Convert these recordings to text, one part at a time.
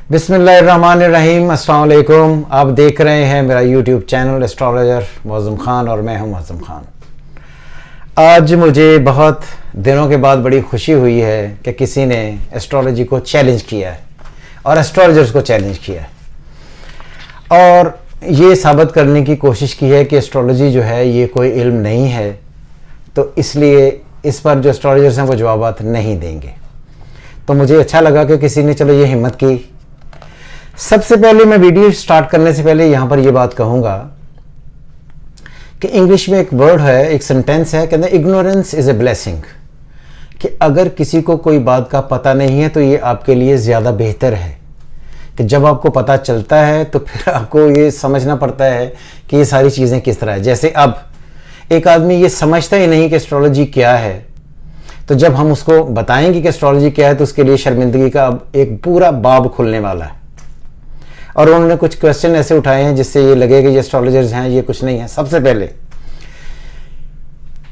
बिस्मिल्लाहिर्रहमानिर्रहीम, अस्सलाम वालेकुम। आप देख रहे हैं मेरा YouTube channel astrologer Mauzam Khan और मैं हूं मौज़म खान। आज मुझे बहुत दिनों के बाद बड़ी खुशी हुई है कि किसी ने एस्ट्रोलॉजी को चैलेंज किया है और एस्ट्रोलॉजर्स को चैलेंज किया है और ये साबित करने की कोशिश की है कि एस्ट्रोलॉजी जो है ये कोई इल्म नहीं है, तो इसलिए इस पर जो एस्ट्रोलॉजर्स हैं वो जवाबात नहीं देंगे। तो मुझे अच्छा लगा कि किसी ने चलो ये हिम्मत की। सबसे पहले मैं वीडियो स्टार्ट करने से पहले यहाँ पर ये बात कहूँगा कि इंग्लिश में एक वर्ड है, एक सेंटेंस है, कहते हैं इग्नोरेंस इज़ ए ब्लेसिंग। कि अगर किसी को कोई बात का पता नहीं है तो ये आपके लिए ज़्यादा बेहतर है कि जब आपको पता चलता है तो फिर आपको ये समझना पड़ता है कि ये सारी चीज़ें किस तरह है। जैसे अब एक आदमी ये समझता ही नहीं कि एस्ट्रोलॉजी क्या है, तो जब हम उसको बताएंगे कि एस्ट्रोलॉजी क्या है तो उसके लिए शर्मिंदगी का अब एक पूरा बाब खुलने वाला है। और उन्होंने कुछ क्वेश्चन ऐसे उठाए हैं जिससे ये लगे कि ये एस्ट्रोलॉजर्स हैं, ये कुछ नहीं है। सबसे पहले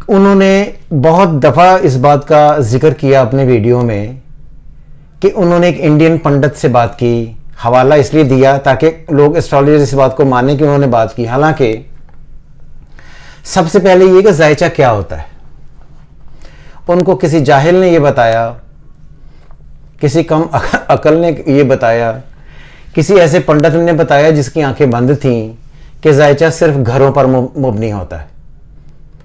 उन्होंने बहुत दफ़ा इस बात का जिक्र किया अपने वीडियो में कि उन्होंने एक इंडियन पंडित से बात की। हवाला इसलिए दिया ताकि लोग एस्ट्रोलॉजर्स इस बात को माने कि उन्होंने बात की। हालांकि सबसे पहले ये कि जायचा क्या होता है, उनको किसी जाहिल ने ये बताया, किसी कम अकल ने ये बताया, किसी ऐसे पंडित ने बताया जिसकी आंखें बंद थीं कि जायचा सिर्फ घरों पर मुबनी होता है।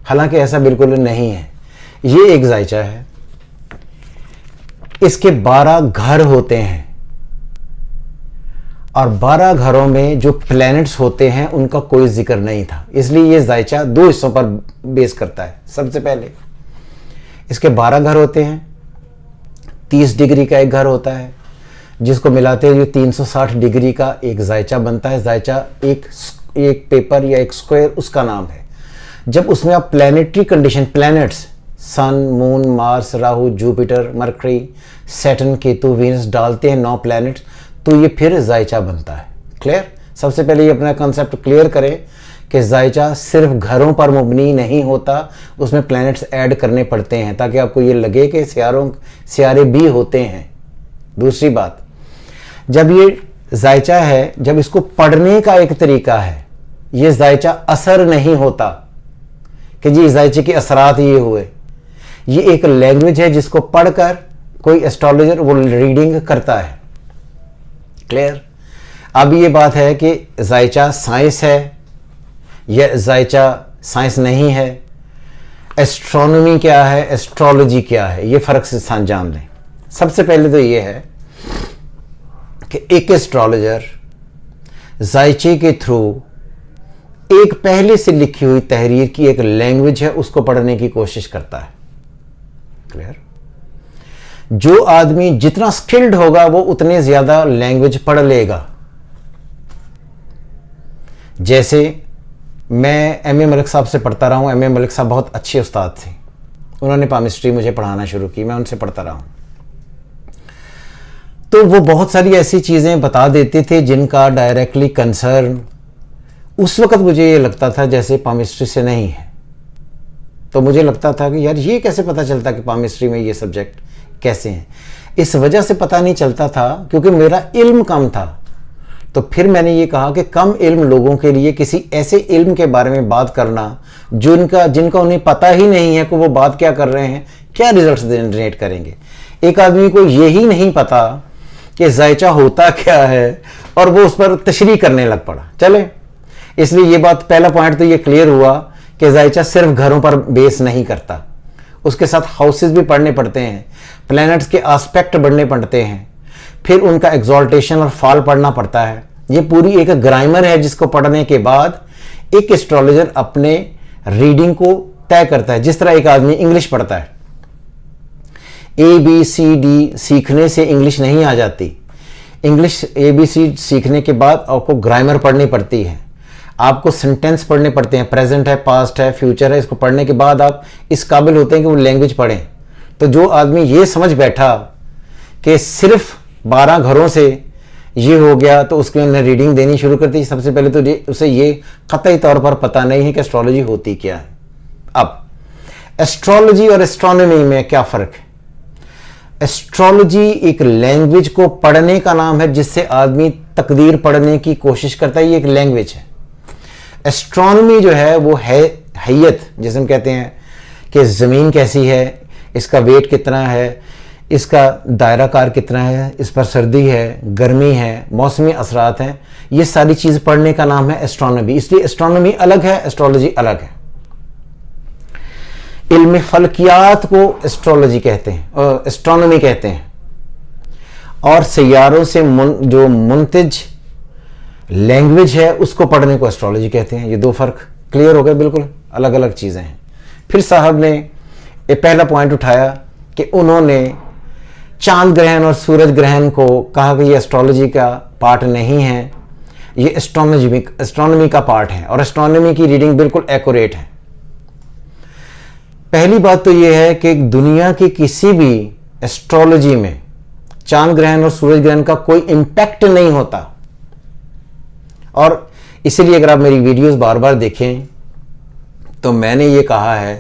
हालांकि ऐसा बिल्कुल नहीं है। ये एक जायचा है, इसके 12 घर होते हैं और 12 घरों में जो प्लैनेट्स होते हैं उनका कोई जिक्र नहीं था। इसलिए ये जायचा 2 हिस्सों पर बेस करता है। सबसे पहले इसके 12 घर होते हैं, 30 डिग्री का एक घर होता है जिसको मिलाते हैं जो 360 डिग्री का एक जायचा बनता है। जायचा एक पेपर या एक स्क्वायर उसका नाम है। जब उसमें आप planetary condition, planets sun, moon, Mars, Rahu, Jupiter, Mercury, Saturn, Ketu, Venus डालते हैं 9 प्लैनेट्स, तो ये फिर जायचा बनता है। क्लियर? सबसे पहले ये अपना कंसेप्ट क्लियर करें कि जायचा सिर्फ घरों पर मुबनी नहीं होता, उसमें प्लैनेट्स ऐड करने पड़ते हैं ताकि आपको ये लगे कि सियारे भी होते हैं। दूसरी बात, जब ये जायचा है, जब इसको पढ़ने का एक तरीका है, ये जायचा असर नहीं होता कि जी जायचे के असरात ये हुए। ये एक लैंग्वेज है जिसको पढ़कर कोई एस्ट्रोलॉजर वो रीडिंग करता है। क्लियर? अब ये बात है कि जायचा साइंस है या जायचा साइंस नहीं है, एस्ट्रोनॉमी क्या है, एस्ट्रोलॉजी क्या है, ये फ़र्क से जान लें। सबसे पहले तो ये है कि एक एस्ट्रोलॉजर जायचे के थ्रू एक पहले से लिखी हुई तहरीर की एक लैंग्वेज है उसको पढ़ने की कोशिश करता है। क्लियर? जो आदमी जितना स्किल्ड होगा वो उतने ज्यादा लैंग्वेज पढ़ लेगा। जैसे मैं एम ए मलिक साहब से पढ़ता रहा हूं। एम ए मलिक साहब बहुत अच्छे उस्ताद थे, उन्होंने पामिस्ट्री मुझे पढ़ाना शुरू की, मैं उनसे पढ़ता रहा हूं। तो वो बहुत सारी ऐसी चीज़ें बता देते थे जिनका डायरेक्टली कंसर्न उस वक़्त मुझे ये लगता था जैसे पामिस्ट्री से नहीं है। तो मुझे लगता था कि यार ये कैसे पता चलता कि पामिस्ट्री में ये सब्जेक्ट कैसे हैं। इस वजह से पता नहीं चलता था क्योंकि मेरा इल्म कम था। तो फिर मैंने ये कहा कि कम इल्म लोगों के लिए किसी ऐसे इल्म के बारे में बात करना जिनका उन्हें पता ही नहीं है कि वो बात क्या कर रहे हैं, क्या रिजल्ट्स जनरेट करेंगे। एक आदमी को यही नहीं पता कि जायचा होता क्या है और वो उस पर तशरीह करने लग पड़ा। चले, इसलिए ये बात, पहला पॉइंट तो ये क्लियर हुआ कि जायचा सिर्फ घरों पर बेस नहीं करता, उसके साथ हाउसेस भी पढ़ने पड़ते हैं, प्लैनेट्स के एस्पेक्ट पढ़ने पड़ते हैं, फिर उनका एक्सॉल्टेशन और फॉल पढ़ना पड़ता है। ये पूरी एक ग्रामर है जिसको पढ़ने के बाद एक एस्ट्रोलॉजर अपने रीडिंग को तय करता है। जिस तरह एक आदमी इंग्लिश पढ़ता है, ABCD सीखने से इंग्लिश नहीं आ जाती। इंग्लिश ABC सीखने के बाद आपको ग्रामर पढ़नी पड़ती है, आपको सेंटेंस पढ़ने पड़ते हैं, प्रेजेंट है, पास्ट है, फ्यूचर है। इसको पढ़ने के बाद आप इस काबिल होते हैं कि वो लैंग्वेज पढ़ें। तो जो आदमी ये समझ बैठा कि सिर्फ 12 घरों से ये हो गया तो उसके अंदर रीडिंग देनी शुरू कर दी। सबसे पहले तो उसे ये कतई तौर पर पता नहीं है कि एस्ट्रोलॉजी होती क्या है। अब एस्ट्रोलॉजी और एस्ट्रोनॉमी में क्या फ़र्क है? एस्ट्रोलॉजी एक लैंग्वेज को पढ़ने का नाम है जिससे आदमी तकदीर पढ़ने की कोशिश करता है। ये एक लैंग्वेज है। एस्ट्रोनॉमी जो है वो है हैयत, जैसे हम कहते हैं कि ज़मीन कैसी है, इसका वेट कितना है, इसका दायराकार कितना है, इस पर सर्दी है, गर्मी है, मौसमी असरात हैं, ये सारी चीज़ पढ़ने का नाम है एस्ट्रोनॉमी। इसलिए एस्ट्रोनॉमी अलग है, एस्ट्रोलॉजी अलग है। इल्म फल्कियात को एस्ट्रोलॉजी कहते हैं, एस्ट्रोनॉमी कहते हैं, और सैयारों से जो मुंतज लैंग्वेज है उसको पढ़ने को एस्ट्रोलॉजी कहते हैं। ये दो फर्क क्लियर हो गए, बिल्कुल अलग अलग चीज़ें हैं। फिर साहब ने ये पहला पॉइंट उठाया कि उन्होंने चांद ग्रहण और सूरज ग्रहण को कहा कि ये एस्ट्रोलॉजी का पार्ट नहीं है, ये एस्ट्रोनॉमी का पार्ट है, और एस्ट्रोनॉमी की रीडिंग बिल्कुल एक्यूरेट है। पहली बात तो ये है कि दुनिया की किसी भी एस्ट्रोलॉजी में चांद ग्रहण और सूरज ग्रहण का कोई इंपैक्ट नहीं होता, और इसीलिए अगर आप मेरी वीडियोस बार बार देखें तो मैंने ये कहा है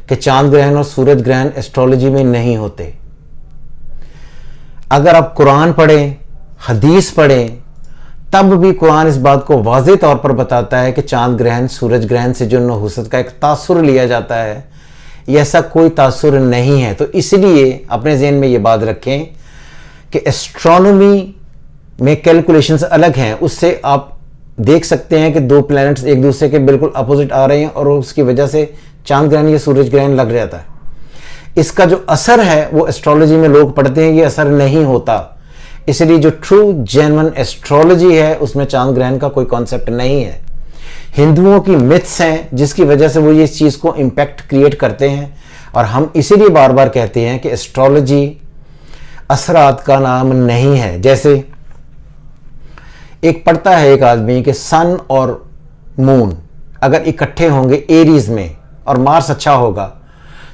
कि चांद ग्रहण और सूरज ग्रहण एस्ट्रोलॉजी में नहीं होते। अगर आप कुरान पढ़ें, हदीस पढ़ें, तब भी कुरान इस बात को वाज़ेह तौर पर बताता है कि चांद ग्रहण सूरज ग्रहण से जो नहुसत का एक तासुर लिया जाता है, ये ऐसा कोई तासुर नहीं है। तो इसलिए अपने ज़हन में ये बात रखें कि एस्ट्रोनॉमी में कैलकुलेशंस अलग हैं। उससे आप देख सकते हैं कि दो प्लैनेट्स एक दूसरे के बिल्कुल अपोजिट आ रहे हैं और उसकी वजह से चांद ग्रहण या सूरज ग्रहण लग जाता है। इसका जो असर है वो एस्ट्रोलॉजी में लोग पढ़ते हैं, ये असर नहीं होता। इसलिए जो ट्रू जेन्युइन एस्ट्रोलॉजी है उसमें चांद ग्रहण का कोई कॉन्सेप्ट नहीं है। हिंदुओं की मिथ्स हैं जिसकी वजह से वो ये इस चीज़ को इम्पैक्ट क्रिएट करते हैं, और हम इसीलिए बार बार कहते हैं कि एस्ट्रोलॉजी असरात का नाम नहीं है। जैसे एक पढ़ता है एक आदमी कि सन और मून अगर इकट्ठे होंगे एरीज में और मार्स अच्छा होगा,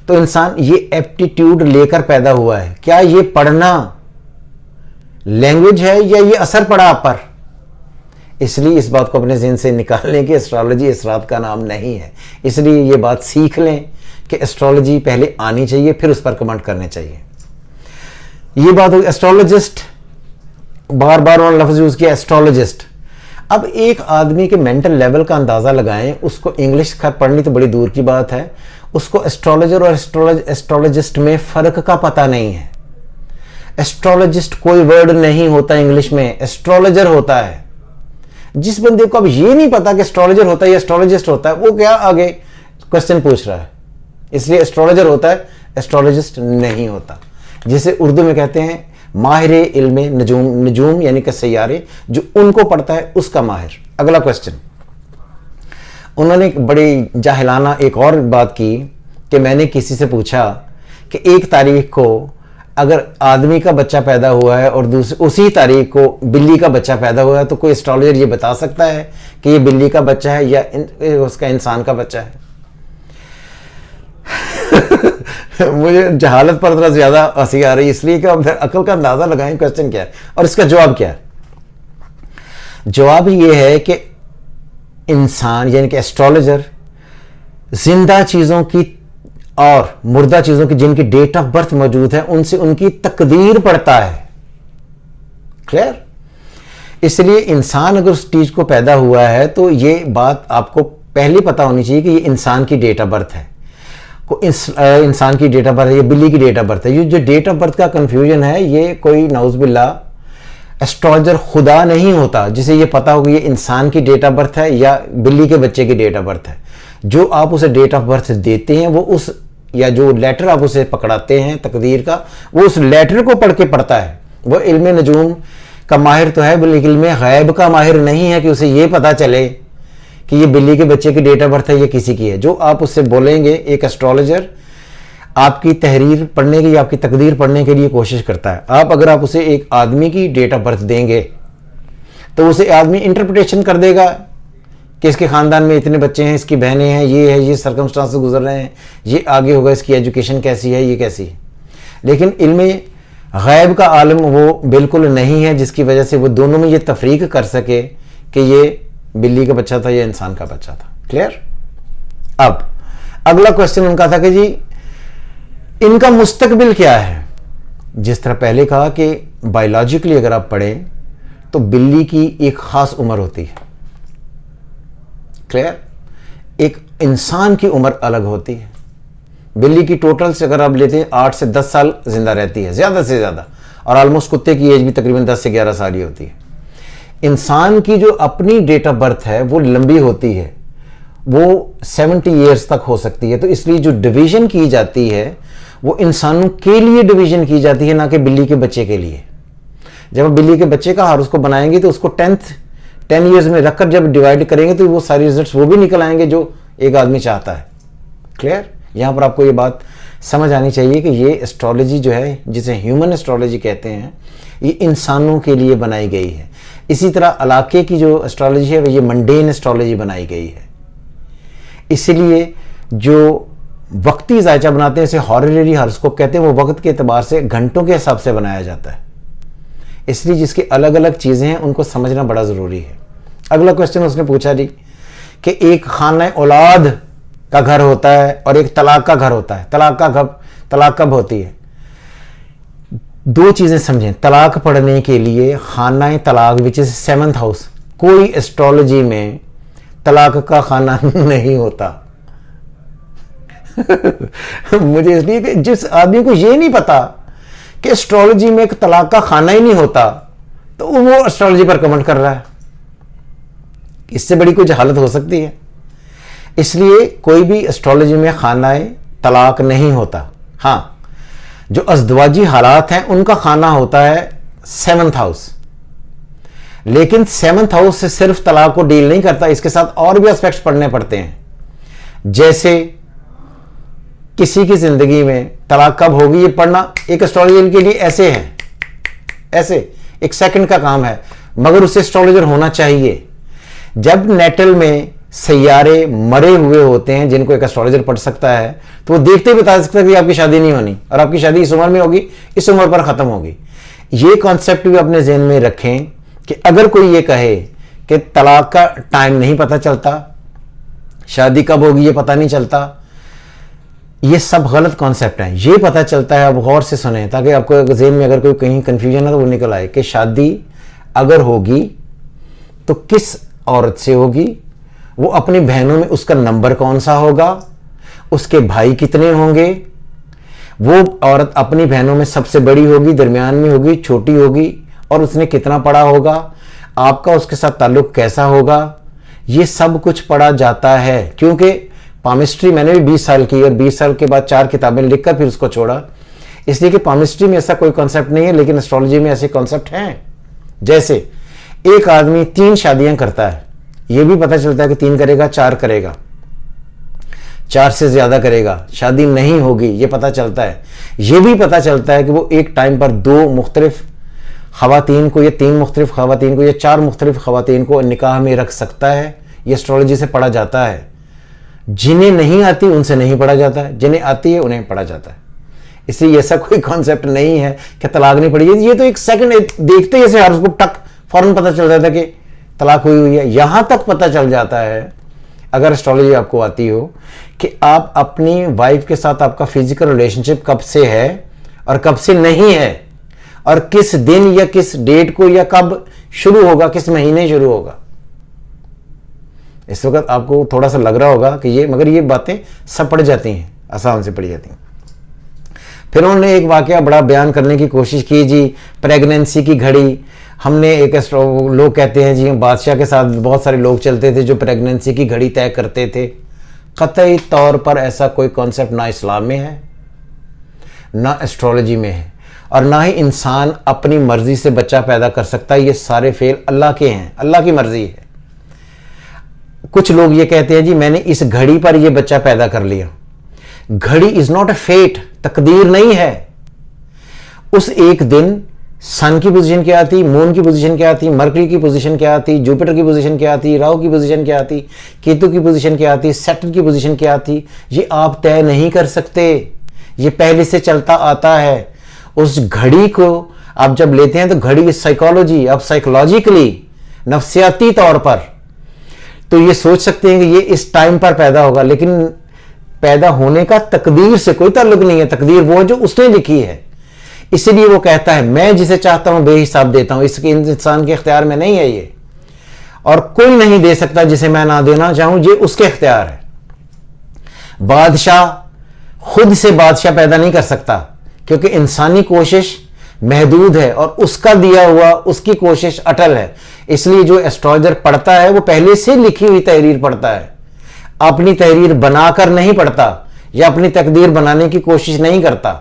तो इंसान ये एप्टीट्यूड लेकर पैदा हुआ है। क्या ये पढ़ना लैंग्वेज है या ये असर पड़ा आप पर? इसलिए इस बात को अपने ज़हन से निकाल लें कि एस्ट्रोलॉजी असरात का नाम नहीं है। इसलिए ये बात सीख लें कि एस्ट्रोलॉजी पहले आनी चाहिए, फिर उस पर कमेंट करने चाहिए। ये बात हो, एस्ट्रोलॉजिस्ट बार बार उन्होंने लफ्ज़ यूज़ किया एस्ट्रोलॉजिस्ट। अब एक आदमी के मेंटल लेवल का अंदाज़ा लगाएं, उसको इंग्लिश पढ़नी तो बड़ी दूर की बात है, उसको एस्ट्रोलॉजर और एस्ट्रोलॉजिस्ट में फ़र्क का पता नहीं है। एस्ट्रोलॉजिस्ट कोई वर्ड नहीं होता इंग्लिश में, एस्ट्रोलॉजर होता है। जिस बंदे को अब ये नहीं पता कि एस्ट्रोलॉजर होता है या एस्ट्रोलॉजिस्ट होता है, वो क्या आगे क्वेश्चन पूछ रहा है। इसलिए एस्ट्रोलॉजर होता है, एस्ट्रोलॉजिस्ट नहीं होता। जिसे उर्दू में कहते हैं माहिर इल्मे नजूम, नजूम यानी कि सैयारे, जो उनको पढ़ता है उसका माहिर। अगला क्वेश्चन, उन्होंने बड़ी जाहिलाना एक और बात की कि मैंने किसी से पूछा कि एक तारीख को अगर आदमी का बच्चा पैदा हुआ है और उसी तारीख को बिल्ली का बच्चा पैदा हुआ है, तो कोई एस्ट्रोलॉजर ये बता सकता है कि ये बिल्ली का बच्चा है या उसका इंसान का बच्चा है? मुझे जहालत पर थोड़ा ज़्यादा हंसी आ रही है, इसलिए कि अब अकल का अंदाज़ा लगाएं क्वेश्चन क्या है और इसका जवाब क्या है। जवाब ये है कि इंसान यानी कि एस्ट्रोलॉजर जिंदा चीज़ों की और मुर्दा चीज़ों की जिनकी डेट ऑफ बर्थ मौजूद है उनसे उनकी तकदीर पढ़ता है। क्लियर? इसलिए इंसान अगर उस चीज़ को पैदा हुआ है तो ये बात आपको पहले पता होनी चाहिए कि ये इंसान की डेट ऑफ बर्थ है। इंसान की डेट ऑफ बर्थ है, ये बिल्ली की डेट ऑफ बर्थ है। ये जो डेट ऑफ बर्थ का कंफ्यूजन है, ये कोई नाउज़ुबिल्लाह एस्ट्रोलॉजर खुदा नहीं होता जिसे ये पता हो कि ये इंसान की डेट ऑफ बर्थ है या बिल्ली के बच्चे की डेट ऑफ बर्थ है। जो आप उसे डेट ऑफ बर्थ देते हैं वो उस, या जो लेटर आप उसे पकड़ाते हैं तकदीर का, वो उस लेटर को पढ़ के पढ़ता है। वो इल्म नजूम का माहिर तो है, लेकिन इल्म गैब का माहिर नहीं है कि उसे ये पता चले कि ये बिल्ली के बच्चे की डेट ऑफ बर्थ है या किसी की है। जो आप उससे बोलेंगे, एक एस्ट्रोलॉजर आपकी तहरीर पढ़ने की या आपकी तकदीर पढ़ने के लिए कोशिश करता है। अगर आप उसे एक आदमी की डेट ऑफ बर्थ देंगे तो उसे आदमी इंटरप्रिटेशन कर देगा कि इसके ख़ानदान में इतने बच्चे हैं, इसकी बहनें हैं, ये है, ये सर्कमस्टांस से गुजर रहे हैं, ये आगे होगा, इसकी एजुकेशन कैसी है, ये कैसी है। लेकिन इल्म गैब का आलम वो बिल्कुल नहीं है जिसकी वजह से वो दोनों में ये तफरीक कर सके कि ये बिल्ली का बच्चा था या इंसान का बच्चा था। क्लियर? अब अगला क्वेश्चन उनका था कि जी इनका मुस्तकबिल क्या है, जिस तरह पहले कहा कि बायोलॉजिकली अगर आप पढ़ें तो बिल्ली की एक खास उम्र होती है, क्लियर। एक इंसान की उम्र अलग होती है। बिल्ली की टोटल से अगर आप लेते हैं 8 से 10 साल जिंदा रहती है ज़्यादा से ज़्यादा, और ऑलमोस्ट कुत्ते की एज भी तकरीबन 10 से 11 साल ही होती है। इंसान की जो अपनी डेट ऑफ बर्थ है वो लंबी होती है, वो 70 ईयर्स तक हो सकती है। तो इसलिए जो डिवीजन की जाती है वो इंसानों के लिए डिवीजन की जाती है, ना कि बिल्ली के बच्चे के लिए। जब आप बिल्ली के बच्चे का हार उसको बनाएंगे तो उसको 10 ईयर्स में रखकर जब डिवाइड करेंगे तो वो सारे रिजल्ट्स वो भी निकल आएंगे जो एक आदमी चाहता है, क्लियर। यहां पर आपको ये बात समझ आनी चाहिए कि ये एस्ट्रोलॉजी जो है, जिसे ह्यूमन एस्ट्रोलॉजी कहते हैं, ये इंसानों के लिए बनाई गई है। इसी तरह इलाके की जो एस्ट्रोलॉजी है ये मंडेन एस्ट्रोलॉजी बनाई गई है। इसलिए जो वक्ती जायचा बनाते हैं, इसे हॉरिजॉन्टल हॉरोस्कोप कहते हैं, वो वक्त के एतबार से घंटों के हिसाब से बनाया जाता है। इसलिए जिसकी अलग अलग चीज़ें हैं उनको समझना बड़ा ज़रूरी है। अगला क्वेश्चन उसने पूछा जी कि एक खाना औलाद का घर होता है और एक तलाक का घर होता है। तलाक कब होती है? दो चीज़ें समझें। तलाक पढ़ने के लिए खाना तलाक विच इज 7th हाउस, कोई एस्ट्रोलॉजी में तलाक का खाना नहीं होता। मुझे इसलिए कि जिस आदमी को ये नहीं पता कि एस्ट्रोलॉजी में एक तलाक का खाना ही नहीं होता तो वो एस्ट्रोलॉजी पर कमेंट कर रहा है। इससे बड़ी कुछ हालत हो सकती है। इसलिए कोई भी एस्ट्रोलॉजी में खाना तलाक नहीं होता। हाँ, जो अज़दवाजी हालात हैं उनका खाना होता है 7th हाउस, लेकिन 7th हाउस से सिर्फ तलाक को डील नहीं करता, इसके साथ और भी एस्पेक्ट्स पढ़ने पड़ते हैं। जैसे किसी की जिंदगी में तलाक कब होगी ये पढ़ना एक एस्ट्रोलॉजर के लिए ऐसे है, ऐसे एक सेकंड का काम है, मगर उसे एस्ट्रोलॉजर होना चाहिए। जब नेटल में सैयारे मरे हुए होते हैं जिनको एक एस्ट्रोलॉजर पढ़ सकता है, तो वो देखते ही बता सकता है कि आपकी शादी नहीं होनी और आपकी शादी इस उम्र में होगी, इस उम्र पर खत्म होगी। ये कॉन्सेप्ट भी अपने जहन में रखें कि अगर कोई ये कहे कि तलाक का टाइम नहीं पता चलता, शादी कब होगी ये पता नहीं चलता, ये सब गलत कॉन्सेप्ट हैं। ये पता चलता है, आप गौर से सुने ताकि आपको जहन में अगर कोई कहीं कंफ्यूजन है तो वो निकल आए कि शादी अगर होगी तो किस औरत से होगी, वो अपनी बहनों में उसका नंबर कौन सा होगा, उसके भाई कितने होंगे, वो औरत अपनी बहनों में सबसे बड़ी होगी, दरमियान में होगी, छोटी होगी, और उसने कितना पढ़ा होगा, आपका उसके साथ ताल्लुक कैसा होगा, ये सब कुछ पढ़ा जाता है। क्योंकि पामिस्ट्री मैंने भी 20 साल की और 20 साल के बाद 4 किताबें लिखकर फिर उसको छोड़ा, इसलिए कि पामिस्ट्री में ऐसा कोई कॉन्सेप्ट नहीं है, लेकिन एस्ट्रोलॉजी में ऐसे कॉन्सेप्ट हैं। जैसे एक आदमी 3 शादियां करता है, यह भी पता चलता है कि 3 करेगा, 4 करेगा, 4 से ज्यादा करेगा, शादी नहीं होगी, यह पता चलता है। यह भी पता चलता है कि वो एक टाइम पर 2 मुख्तलिफ खवातीन को या 3 मुख्तलिफ खवातीन को या 4 मुख्तलिफ खवातीन को निकाह में रख सकता है। यह एस्ट्रोलॉजी से पढ़ा जाता है। जिन्हें नहीं आती उनसे नहीं पढ़ा जाता है, जिन्हें आती है उन्हें पढ़ा जाता है। इसलिए ऐसा कोई कॉन्सेप्ट नहीं है कि तलाक नहीं पड़ी। ये तो एक सेकंड देखते ही ऐसे हॉरोस्कोप टक फौरन पता चल जाता है कि तलाक हुई है। यहां तक पता चल जाता है अगर एस्ट्रोलॉजी आपको आती हो कि आप अपनी वाइफ के साथ आपका फिजिकल रिलेशनशिप कब से है और कब से नहीं है, और किस दिन या किस डेट को या कब शुरू होगा, किस महीने शुरू होगा। इस वक्त आपको थोड़ा सा लग रहा होगा कि ये, मगर ये बातें सब पढ़ जाती हैं, आसान से पढ़ी जाती हैं। फिर उन्होंने एक वाकया बड़ा बयान करने की कोशिश की जी, प्रेगनेंसी की घड़ी। हमने एक लोग कहते हैं जी बादशाह के साथ बहुत सारे लोग चलते थे जो प्रेगनेंसी की घड़ी तय करते थे। कतई तौर पर ऐसा कोई कॉन्सेप्ट ना इस्लाम में है, ना एस्ट्रोलॉजी में है, और ना ही इंसान अपनी मर्जी से बच्चा पैदा कर सकता है। ये सारे फेल अल्लाह के हैं, अल्लाह की मर्जी है। कुछ लोग ये कहते हैं जी मैंने इस घड़ी पर ये बच्चा पैदा कर लिया। घड़ी इज नॉट अ फेट, तकदीर नहीं है। उस एक दिन सन की पोजीशन क्या आती, मून की पोजीशन क्या आती, मरकरी की पोजीशन क्या आती, जुपिटर की पोजीशन क्या आती, राहु की पोजीशन क्या आती, केतु की पोजीशन क्या आती, सैटर्न की पोजीशन क्या आती, ये आप तय नहीं कर सकते। ये पहले से चलता आता है। उस घड़ी को आप जब लेते हैं तो घड़ी साइकोलॉजी, आप साइकोलॉजिकली नफ्सियाती तौर पर तो ये सोच सकते हैं कि ये इस टाइम पर पैदा होगा, लेकिन पैदा होने का तकदीर से कोई ताल्लुक नहीं है। तकदीर वो है जो उसने लिखी है। इसीलिए वो कहता है मैं जिसे चाहता हूं बेहिसाब देता हूं, इसके इंसान के इख्तियार में नहीं है ये, और कोई नहीं दे सकता जिसे मैं ना देना चाहूं, ये उसके इख्तियार है। बादशाह खुद से बादशाह पैदा नहीं कर सकता, क्योंकि इंसानी कोशिश महदूद है और उसका दिया हुआ उसकी कोशिश अटल है। इसलिए जो एस्ट्रोलॉजर पढ़ता है वो पहले से लिखी हुई तहरीर पढ़ता है, अपनी तहरीर बनाकर नहीं पढ़ता या अपनी तकदीर बनाने की कोशिश नहीं करता।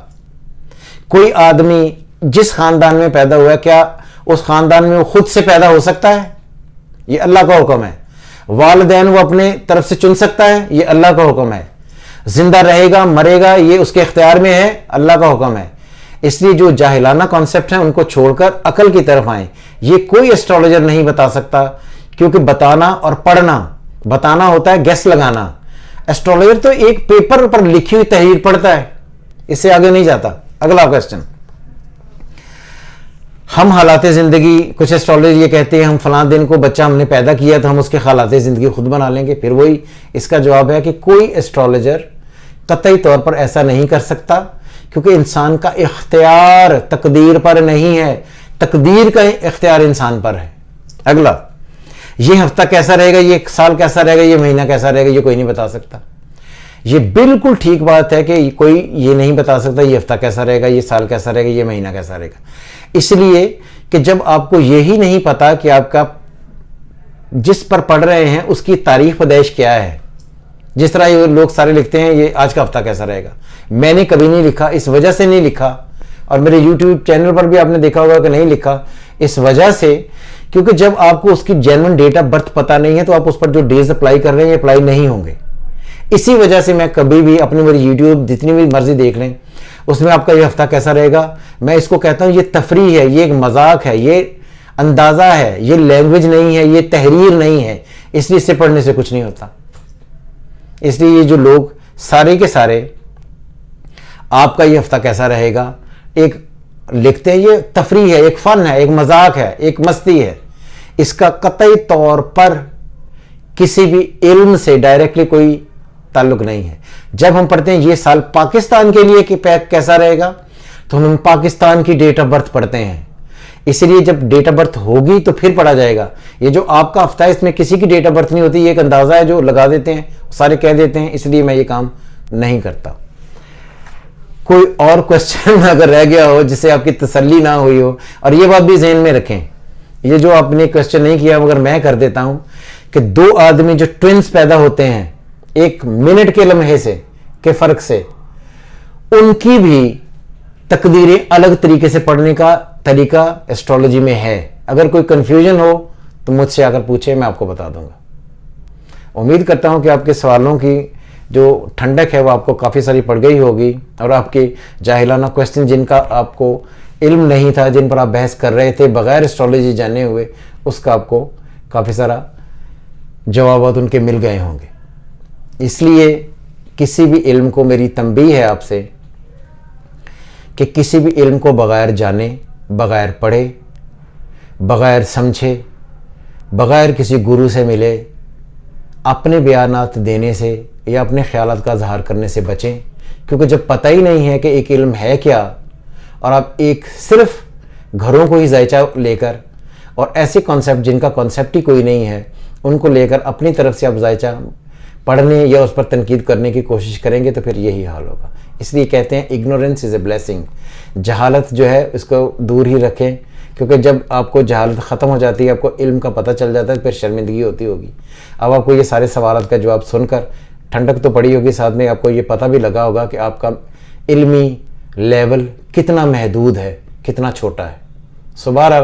कोई आदमी जिस खानदान में पैदा हुआ है, क्या उस खानदान में वो खुद से पैदा हो सकता है? ये अल्लाह का हुक्म है। वालिदैन वो अपने तरफ से चुन सकता है? ये अल्लाह का हुक्म है। जिंदा रहेगा मरेगा ये उसके इख्तियार में है, अल्लाह का हुक्म है। इसलिए जो जाहिलाना कॉन्सेप्ट है उनको छोड़कर अकल की तरफ आए। ये कोई एस्ट्रोलॉजर नहीं बता सकता, क्योंकि बताना और पढ़ना, बताना होता है गैस लगाना। एस्ट्रोलॉजर तो एक पेपर पर लिखी हुई तहरीर पढ़ता है, इससे आगे नहीं जाता। अगला क्वेश्चन, हम हालात जिंदगी, कुछ एस्ट्रोलॉजर ये कहते हैं हम फलां दिन को बच्चा हमने पैदा किया तो हम उसके हालात जिंदगी खुद बना लेंगे। फिर वही इसका जवाब है कि कोई एस्ट्रोलॉजर कतई तौर पर ऐसा नहीं कर सकता, क्योंकि इंसान का इख्तियार तकदीर पर नहीं है, तकदीर का इख्तियार इंसान पर है। अगला, ये हफ्ता कैसा रहेगा, ये साल कैसा रहेगा, ये महीना कैसा रहेगा, ये कोई नहीं बता सकता। ये बिल्कुल ठीक बात है कि कोई ये नहीं बता सकता ये हफ्ता कैसा रहेगा, ये साल कैसा रहेगा, ये महीना कैसा रहेगा। इसलिए कि जब आपको यही नहीं पता कि आपका जिस पर पढ़ रहे हैं उसकी तारीख पैदाइश क्या है। जिस तरह ये लोग सारे लिखते हैं ये आज का हफ्ता कैसा रहेगा, मैंने कभी नहीं लिखा, इस वजह से नहीं लिखा, और मेरे YouTube चैनल पर भी आपने देखा होगा कि नहीं लिखा, इस वजह से क्योंकि जब आपको उसकी जेन्युइन डेट ऑफ बर्थ पता नहीं है तो आप उस पर जो डेज अप्लाई कर रहे हैं अप्लाई नहीं होंगे। इसी वजह से मैं कभी भी अपनी मेरी YouTube जितनी भी मर्जी देख लें उसमें आपका ये हफ्ता कैसा रहेगा, मैं इसको कहता हूं ये तफरी है, ये एक मजाक है, ये अंदाजा है, ये लैंग्वेज नहीं है, ये तहरीर नहीं है, इसलिए इससे पढ़ने से कुछ नहीं होता। इसलिए ये जो लोग सारे के सारे आपका ये हफ्ता कैसा रहेगा एक लिखते हैं, ये तफरी है, एक फन है, एक मजाक है, एक मस्ती है, इसका कतई तौर पर किसी भी इल्म से डायरेक्टली कोई ताल्लुक नहीं है। जब हम पढ़ते हैं ये साल पाकिस्तान के लिए कि कैसा रहेगा तो हम पाकिस्तान की डेट ऑफ बर्थ पढ़ते हैं, इसलिए जब डेट ऑफ बर्थ होगी तो फिर पढ़ा जाएगा। ये जो आपका हफ्ता है इसमें किसी की डेट ऑफ बर्थ नहीं होती, ये एक अंदाजा है जो लगा देते हैं, सारे कह देते हैं, इसलिए मैं ये काम नहीं करता। कोई और क्वेश्चन अगर रह गया हो जिससे आपकी तसल्ली ना हुई हो, और ये बात भी ज़हन में रखें, ये जो आपने क्वेश्चन नहीं किया मगर मैं कर देता हूं कि दो आदमी जो ट्विंस पैदा होते हैं एक मिनट के लम्हे से के फर्क से, उनकी भी तकदीरें अलग तरीके से पढ़ने का तरीका एस्ट्रोलॉजी में है। अगर कोई कंफ्यूजन हो तो मुझसे आकर पूछे, मैं आपको बता दूंगा। उम्मीद करता हूं कि आपके सवालों की जो ठंडक है वो आपको काफ़ी सारी पड़ गई होगी, और आपके जाहिलाना क्वेश्चन जिनका आपको इल्म नहीं था, जिन पर आप बहस कर रहे थे बग़ैर एस्ट्रोलॉजी जाने हुए, उसका आपको काफ़ी सारा जवाब उनके मिल गए होंगे। इसलिए किसी भी इल्म को, मेरी तंबीह है आपसे कि किसी भी इल्म को बग़ैर जाने, बग़ैर पढ़े, बग़ैर समझे, बग़ैर किसी गुरु से मिले अपने बयानात देने से या अपने ख्यालात का इज़हार करने से बचें। क्योंकि जब पता ही नहीं है कि एक इल्म है क्या, और आप एक सिर्फ घरों को ही जायचा लेकर और ऐसे कॉन्सेप्ट जिनका कॉन्सेप्ट ही कोई नहीं है उनको लेकर अपनी तरफ से आप जायचा पढ़ने या उस पर तनकीद करने की कोशिश करेंगे तो फिर यही हाल होगा। इसलिए कहते हैं इग्नोरेंस इज़ ए ब्लेसिंग। जहालत जो है उसको दूर ही रखें, क्योंकि जब आपको जहालत ख़त्म हो जाती है, आपको इल्म का पता चल जाता है, फिर शर्मिंदगी होती होगी। अब आपको ये सारे सवालात का जवाब सुनकर ठंडक तो पड़ी होगी, साथ में आपको ये पता भी लगा होगा कि आपका इल्मी लेवल कितना महदूद है, कितना छोटा है। सुबह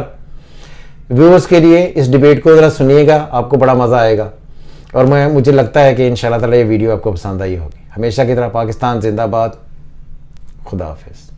व्यूअर्स के लिए इस डिबेट को ज़रा सुनिएगा, आपको बड़ा मज़ा आएगा, और मुझे लगता है कि इंशाअल्लाह ताला ये वीडियो आपको पसंद आई होगी। हमेशा की तरह पाकिस्तान जिंदाबाद। खुदा हाफिज़।